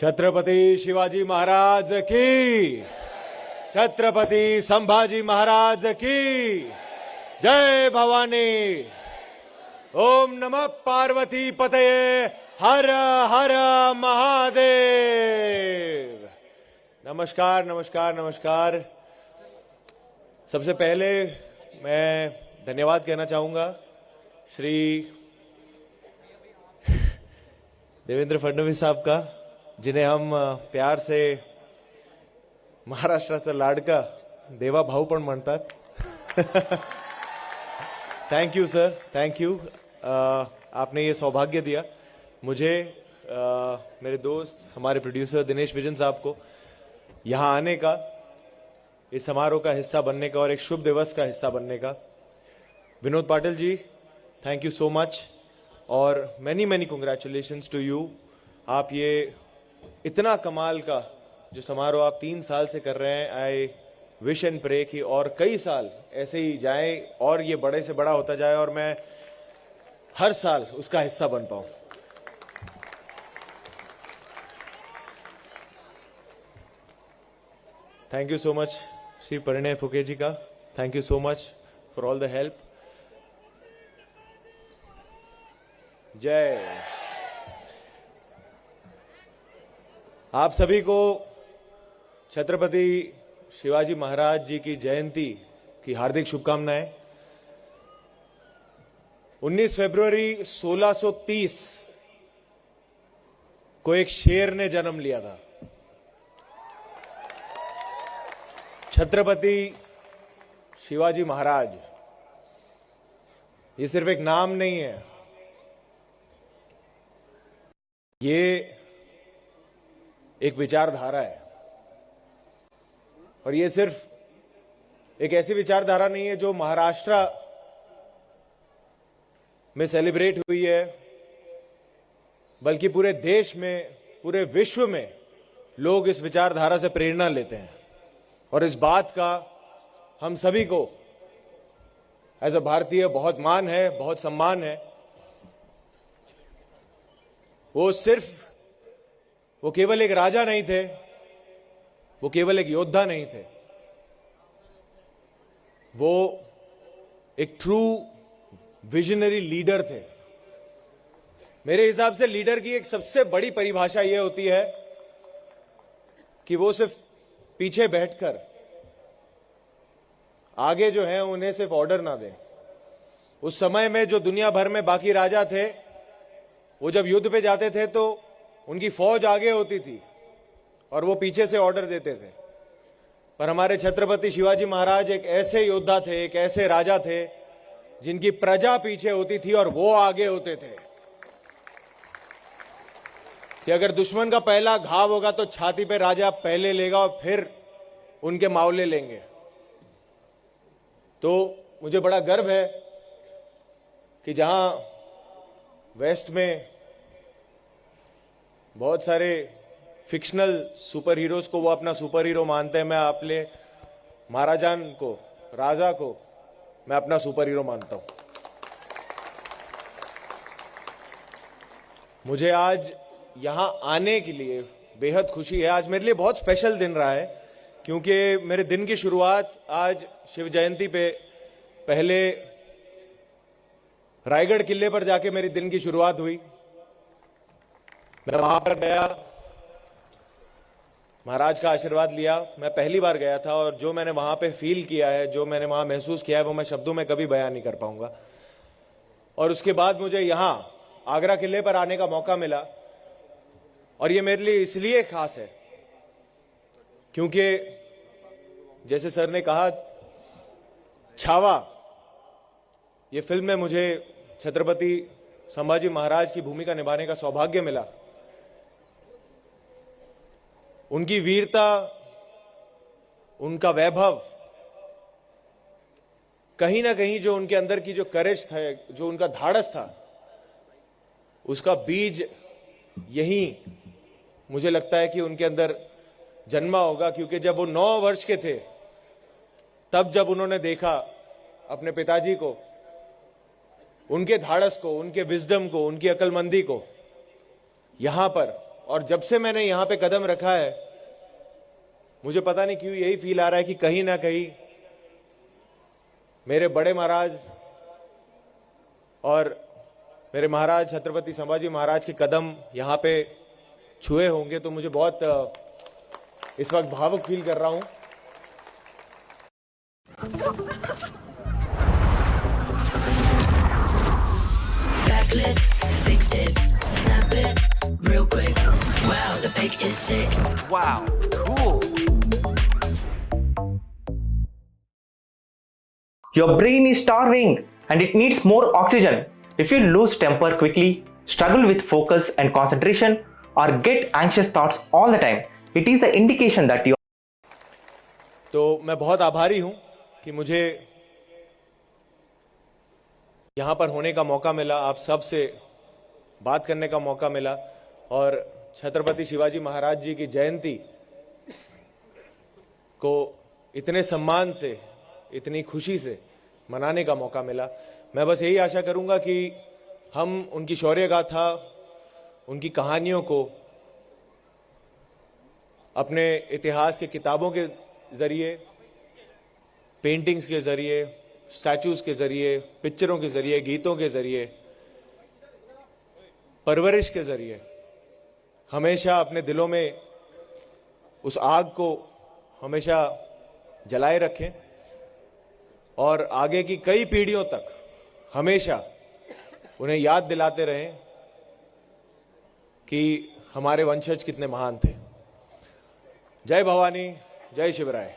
छत्रपति शिवाजी महाराज की, छत्रपति संभाजी महाराज की जय भवानी। ओम नमः पार्वती पतये, हर हर महादेव। नमस्कार नमस्कार नमस्कार। सबसे पहले मैं धन्यवाद कहना चाहूंगा श्री देवेंद्र फडणवीस साहब का, जिन्हें हम प्यार से महाराष्ट्राचा लाडका देवा भाऊ पण म्हणतात। Thank you sir, thank you. आपने ये सौभाग्य दिया मुझे, मेरे दोस्त, हमारे प्रोड्यूसर दिनेश विजन साहब को यहाँ आने का, इस समारोह का हिस्सा बनने का और एक शुभ दिवस का हिस्सा बनने का। Vinod Patil ji, thank you so much और many many congratulations to you. आप ये इतना कमाल का जो समारोह आप 3 साल से कर रहे हैं, आई विश एंड प्रे कि और कई साल ऐसे ही जाएं और ये बड़े से बड़ा होता जाए और मैं हर साल उसका हिस्सा बन पाऊं। Thank you so much Shri Parinay Phuke जी का, thank you so much for all the help. जय। आप सभी को छत्रपति शिवाजी महाराज जी की जयंती की हार्दिक शुभकामनाएं। 19 फरवरी 1630 को एक शेर ने जन्म लिया था। छत्रपति शिवाजी महाराज ये सिर्फ एक नाम नहीं है, ये एक विचारधारा है। और ये सिर्फ एक ऐसी विचारधारा नहीं है जो महाराष्ट्र में सेलिब्रेट हुई है, बल्कि पूरे देश में, पूरे विश्व में लोग इस विचारधारा से प्रेरणा लेते हैं। और इस बात का हम सभी को एज अ भारतीय बहुत मान है, बहुत सम्मान है। वो केवल एक राजा नहीं थे, वो केवल एक योद्धा नहीं थे, वो एक ट्रू विजनरी लीडर थे। मेरे हिसाब से लीडर की एक सबसे बड़ी परिभाषा यह होती है कि वो सिर्फ पीछे बैठकर आगे जो है उन्हें सिर्फ ऑर्डर ना दें। उस समय में जो दुनिया भर में बाकी राजा थे, वो जब युद्ध पे जाते थे तो उनकी फौज आगे होती थी और वो पीछे से ऑर्डर देते थे। पर हमारे छत्रपति शिवाजी महाराज एक ऐसे योद्धा थे, एक ऐसे राजा थे जिनकी प्रजा पीछे होती थी और वो आगे होते थे कि अगर दुश्मन का पहला घाव होगा तो छाती पे राजा पहले लेगा और फिर उनके मावले लेंगे। तो मुझे बड़ा गर्व है कि जहां वेस्ट में बहुत सारे फिक्शनल सुपर हीरोज को वो अपना सुपर हीरो मानते हैं, मैं अपने महाराजान को, राजा को मैं अपना सुपर हीरो मानता हूं। मुझे आज यहां आने के लिए बेहद खुशी है। आज मेरे लिए बहुत स्पेशल दिन रहा है क्योंकि मेरे दिन की शुरुआत आज शिव जयंती पे पहले रायगढ़ किले पर जाके मेरी दिन की शुरुआत हुई। मैं वहां पर गया, महाराज का आशीर्वाद लिया। मैं पहली बार गया था और जो मैंने वहां पे फील किया है, जो मैंने वहां महसूस किया है, वो मैं शब्दों में कभी बयान नहीं कर पाऊंगा। और उसके बाद मुझे यहां आगरा किले पर आने का मौका मिला और ये मेरे लिए इसलिए खास है क्योंकि जैसे सर ने कहा, छावा ये फिल्म में मुझे छत्रपति संभाजी महाराज की भूमिका निभाने का सौभाग्य मिला। उनकी वीरता, उनका वैभव, कहीं ना कहीं जो उनके अंदर की जो करेज था, जो उनका धाड़स था, उसका बीज यही मुझे लगता है कि उनके अंदर जन्मा होगा। क्योंकि जब वो 9 वर्ष के थे, तब जब उन्होंने देखा अपने पिताजी को, उनके धाड़स को, उनके विजडम को, उनकी अक्लमंदी को यहां पर और जब से मैंने यहां पे कदम रखा है, मुझे पता नहीं क्यों यही फील आ रहा है कि कहीं ना कहीं मेरे बड़े महाराज और मेरे महाराज छत्रपति संभाजी महाराज के कदम यहां पे छुए होंगे। तो मुझे बहुत इस वक्त भावुक फील कर रहा हूं। Backlit, fixed it, snap it, real quick. Wow, the pic is sick. Wow, cool. Your brain is starving and it needs more oxygen. If you lose temper quickly, struggle with focus and concentration, or get anxious thoughts all the time, it is the indication that you तो मैं बहुत आभारी हूं कि मुझे यहां पर होने का मौका मिला, आप सब से बात करने का मौका मिला और छत्रपति शिवाजी महाराज जी की जयंती को इतने सम्मान से, इतनी खुशी से मनाने का मौका मिला। मैं बस यही आशा करूंगा कि हम उनकी शौर्य गाथा, उनकी कहानियों को अपने इतिहास के किताबों के जरिए, पेंटिंग्स के जरिए, स्टैचूज के जरिए, पिक्चरों के जरिए, गीतों के जरिए, परवरिश के जरिए हमेशा अपने दिलों में उस आग को हमेशा जलाए रखें और आगे की कई पीढ़ियों तक हमेशा उन्हें याद दिलाते रहें कि हमारे वंशज कितने महान थे। जय भवानी, जय शिवराय।